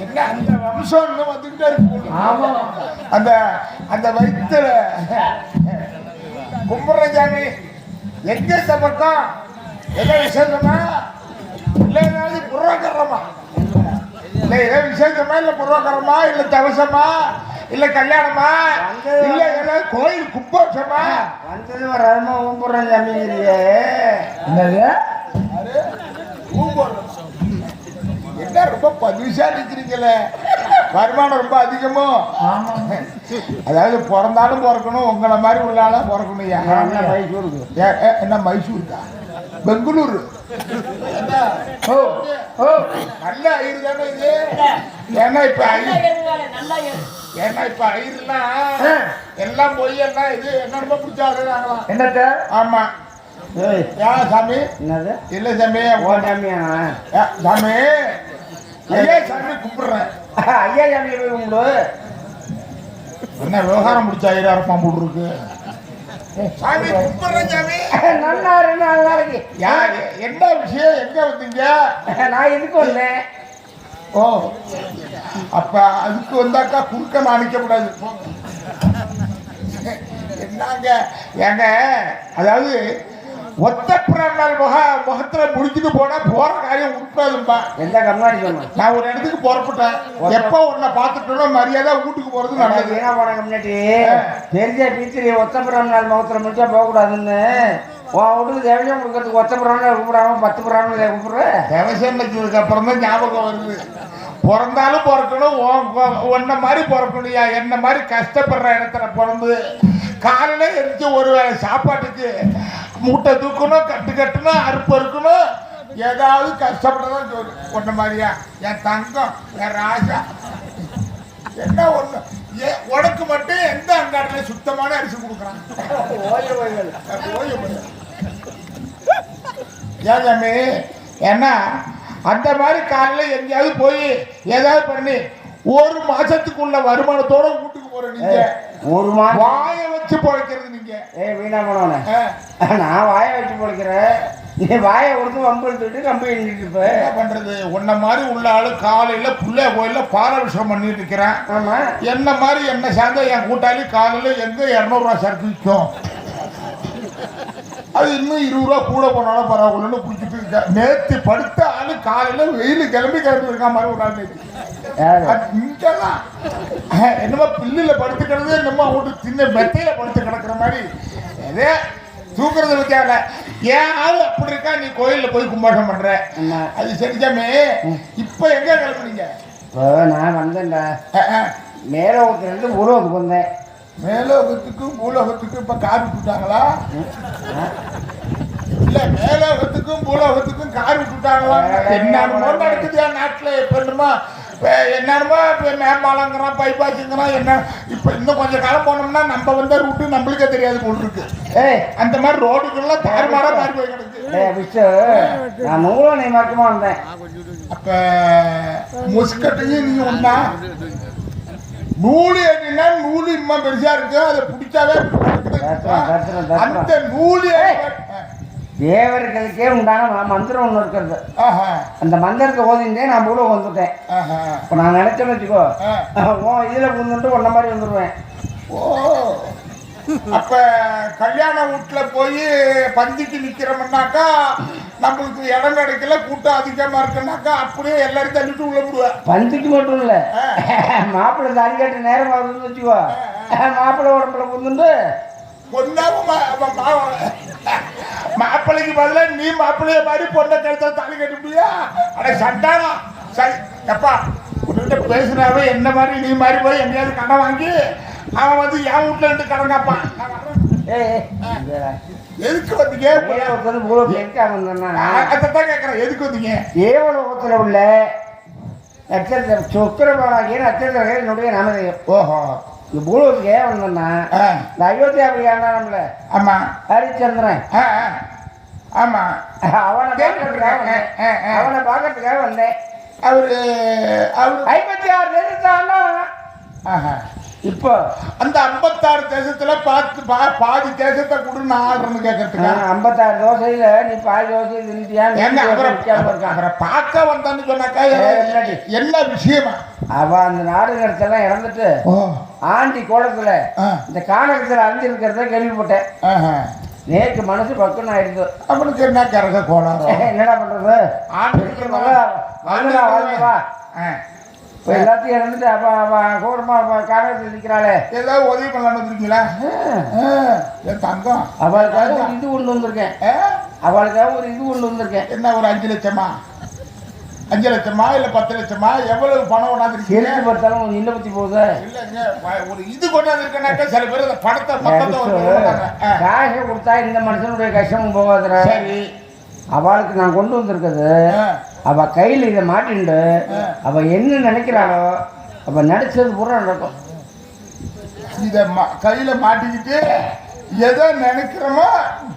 என்ன அந்த வம்சம் வந்துகிட்டே இருக்கு. அந்த அந்த வயிற்றுல கும்புறஞ்சாமி எங்க இந்த பக்கம் எதோ விசேஷமா இல்லை ஏதாவது புரோக்கரமா இல்லை ஏதோ விசேஷமா இல்லை புரோக்கரமா இல்லை தவசமா இல்லை கல்யாணமா இல்லை ஏதாவது கோயில் கும்போஷமா வந்தது வராம கும்புறஞ்சாமி என்னது என்ன ரொம்ப பதிவிசா நிற்கிறீங்களே வருமானம் ரொம்ப அதிகமோ அதாவது பிறந்தாலும் பிறக்கணும் உங்களை மாதிரி உள்ளாலும் பிறக்கணும் மைசூருக்கு என்ன மைசூருக்கா பெங்களூரு நல்ல ஐயர் தானே இது ஏன்னா இப்ப ஐயர்லாம் எல்லாம் போய் எல்லாம் இது என்ன ரொம்ப பிடிச்சாங்களாம் என்னத்த ஆமா ஏன் சாமி என்னது இல்ல சாமி சாமி ஐயா சாமி கும்பிடுறேன் ஐயா சாமி கும்பிடு என்ன விவகாரம் முடிச்ச ஐயாயிரம் பாம்பு இருக்கு சாமி கும்பிடுறேன் சாமி நல்லா இருக்கு என்ன விஷயம் எங்க வந்தீங்க நான் எதுக்கு வந்தேன் ஓ அப்ப அதுக்கு வந்தாக்கா குறுக்க நான் நிற்க கூடாது என்னங்க ஏங்க அதாவது ஒத்த பிறநாள் முகத்துல முடிச்சுட்டு போனா போற காரியம் உட்காதும்பா எந்த கண்ணாடி சொன்ன நான் ஒரு இடத்துக்கு புறப்பட்டேன் எப்போ உன்னை பார்த்துட்டோம்னா மரியாதை வீட்டுக்கு போறது நல்லது ஏன்னா போனாங்க முன்னாடி தெரிஞ்ச பீச்சரி ஒத்த பிறநாள் முகத்துல முடிச்சா போகக்கூடாதுன்னு உன் வீட்டுக்கு தேவசம் கொடுக்கறதுக்கு ஒத்த பிறநாள் கூப்பிடாம 10 பிறநாள் கூப்பிடுற தேவசம் வச்சதுக்கு அப்புறம் தான் ஞாபகம் வருது பிறந்தாலும் பிறக்கணும் உன்ன மாதிரி பிறக்கணும்யா என்ன மாதிரி கஷ்டப்படுற இடத்துல பிறந்து காலையில எரிஞ்சு ஒரு வேளை சாப்பாட்டுக்கு மூட்டை தூக்கணும் கட்டணும் அறுப்பு இருக்கணும் ஏதாவது கஷ்டப்பட்டதான் சொல்லு ஒன்ன மாதிரியா என் தங்கம் என் ராஜா என்ன ஒண்ணு உனக்கு மட்டும் எந்த அங்காட்டில சுத்தமான அரிசி கொடுக்குறான் ஏன் சாமி ஏன்னா அந்த மாதிரி காலையில் எங்கேயாவது போய் ஏதாவது பண்ணி ஒரு மாசத்துக்குள்ள வருமானத்தோட வீட்டுக்கு போற நீங்க ஒரு மாசம் வாயை வச்சு பொழைக்கிறது நீங்க வீணா போனவன நான் வாயை வச்சு பொழைக்கிறேன் நீ வாயை கொடுத்து வம்பு எடுத்துட்டு கம்பி எழுதிட்டு இருப்ப என்ன பண்றது உன்ன மாதிரி உள்ள ஆளு காலையில புள்ள கோயில பாலாபிஷேகம் பண்ணிட்டு இருக்கிறேன் ஆமா என்ன மாதிரி என்ன சார்ந்த என் கூட்டாளி காலையில எங்க 200 ரூபா சரக்கு விற்கும் அது இன்னும் 20 ரூபா கூட போனாலும் பரவாயில்லன்னு குடிச்சிட்டு இருக்கேன் நேற்று படுத்த ஆளு காலையில வெயில் கிளம்பி இருக்கா மாதிரி ஒரு ஆள் நேற்று இங்கெல்லாம் என்னமோ பில்லுல படுத்துக்கிறது என்னமோ அவங்களுக்கு சின்ன மெத்தையில படுத்து கிடக்குற மாதிரி அதே தூக்குறத பத்தியால ஏன் ஆளு அப்படி இருக்கா நீ கோயில்ல போய் கும்பாஷம் பண்ற அது சரிச்சாமே இப்ப எங்க கிளம்புனீங்க நான் வந்தேன்டா மேலோகத்துல இருந்து பூலோகத்துக்கு வந்தேன் மேலோகத்துக்கும் பூலோகத்துக்கும் இப்ப கார் விட்டுட்டாங்களா இல்ல மேலோகத்துக்கும் பூலோகத்துக்கும் கார் விட்டுட்டாங்களா என்னமோ நடக்குது நாட்டுல எப்ப என்னமோ என்னமோ மேம்பாலங்கிறான் பைபாஸுங்கிறான் என்ன இப்ப இன்னும் கொஞ்சம் காலம் போனோம்னா நம்ம வந்த ரூட்டு நம்மளுக்கே தெரியாது போல் இருக்கு அந்த மாதிரி ரோடுகள்லாம் தாறுமாறா மாறி போய் கிடக்கு நான் நூலனை மாற்றமா வந்தேன் அப்ப முஸ்கட்டையும் நீங்க ஒண்ணா நூலு என்னன்னா நூலு இம்மா பெருசா இருக்கு அதை பிடிச்சாவே அந்த நூலு தேவர்களுக்கே உண்டான மந்திரம் ஒன்று இருக்கிறது அந்த மந்திரத்தை ஓதிண்டே நான் பூல வந்துட்டேன் இப்போ நான் நினைச்சேன்னு வச்சுக்கோ இதில் புந்துட்டு ஒன்ன மாதிரி வந்துடுவேன் ஓ அப்ப கல்யாண வீட்டுல போய் பந்திக்கு நிக்கிறோம்னாக்கா நம்மளுக்கு இடம் கிடைக்கல கூட்டம் அதிகமா இருக்குன்னாக்கா அப்படியே எல்லாரும் தள்ளிட்டு உள்ள விடுவேன் பந்திக்கு மட்டும் இல்ல மாப்பிள்ளை தாலி கட்ட நேரம் ஆகுதுன்னு வச்சுக்கோ மாப்பிள்ளை உடம்புல புந்துட்டு மாப்பிள்ளைக்கு பதிலா நீ மாப்பிள்ளைய மாதிரி பொண்ணை கழுத்த தாலி கட்ட முடியா அட சண்டானா சரி எப்பா உன்கிட்ட பேசுனாவே என்ன மாதிரி நீ மாதிரி போய் எங்கேயாவது கடன் வாங்கி அவன் வந்து என் வீட்டுல இருந்து கடன் காப்பான் எதுக்கு வந்தீங்க அதான் கேட்கறேன் எதுக்கு வந்தீங்க ஏவலோகத்துல உள்ள நட்சத்திர சுக்கரபாலாகிய நட்சத்திரங்கள் என்னுடைய நாமதேயம் ஓஹோ இந்த பூலோகத்துக்கு ஏன் வந்தோம்னா இந்த அயோத்தியா அப்படியானா நம்மள ஆமா ஹரிச்சந்திரன் ஆமா அவனை பார்க்கறதுக்காக வந்தேன் அவரு 56 எழுத்தானா இப்போ அந்த 56 தேசத்துல பாதி தேசத்தை கொடு நான் ஆடுறேன்னு கேட்கறதுக்கு 56 தோசையில நீ பாதி தோசை தின்னுட்டியா அவரை பார்க்க வந்தான்னு சொன்னாக்கா என்ன விஷயமா அவ அந்த நாடுகளத்தெல்லாம் இறந்துட்டு ஆண்டி கோலத்துல இந்த காணகத்துல அழிஞ்சிருக்கிறத கேள்விப்பட்டேன். நேற்று மனசு பக்குன்னு ஆயிடுது. அவனுக்கு என்ன கரக கோலம் என்னடா பண்றது? இப்போ எல்லாத்தையும் இறந்துட்டு அப்ப கோரமா காணகத்தில் நிற்கிறாளே, ஏதாவது உதவி பண்ணலான்னு வந்துருக்கீங்களா? தங்கம் அவளுக்காக ஒரு இது கொண்டு வந்திருக்கேன். அவளுக்காக ஒரு இது கொண்டு வந்திருக்கேன். என்ன ஒரு 5 லட்சமா 5 லட்சமா இல்ல 10 லட்சமா எவ்வளவு பணம் கொண்டாந்துருக்கீங்க? பார்த்தாலும் ஒரு இல்ல பத்தி போகுது இல்லைங்க. ஒரு இது கொண்டாந்துருக்கேன்னாக்கா சில பேர் அந்த படத்தை காசை கொடுத்தா இந்த மனுஷனுடைய கஷ்டமும் போகாதுற. சரி, அவளுக்கு நான் கொண்டு வந்திருக்கிறது அவ கையில் இதை மாட்டிண்டு அவ என்ன நினைக்கிறாளோ அவ நடிச்சது பூரா நடக்கும். இத கையில மாட்டிக்கிட்டு எதை நினைக்கிறோமோ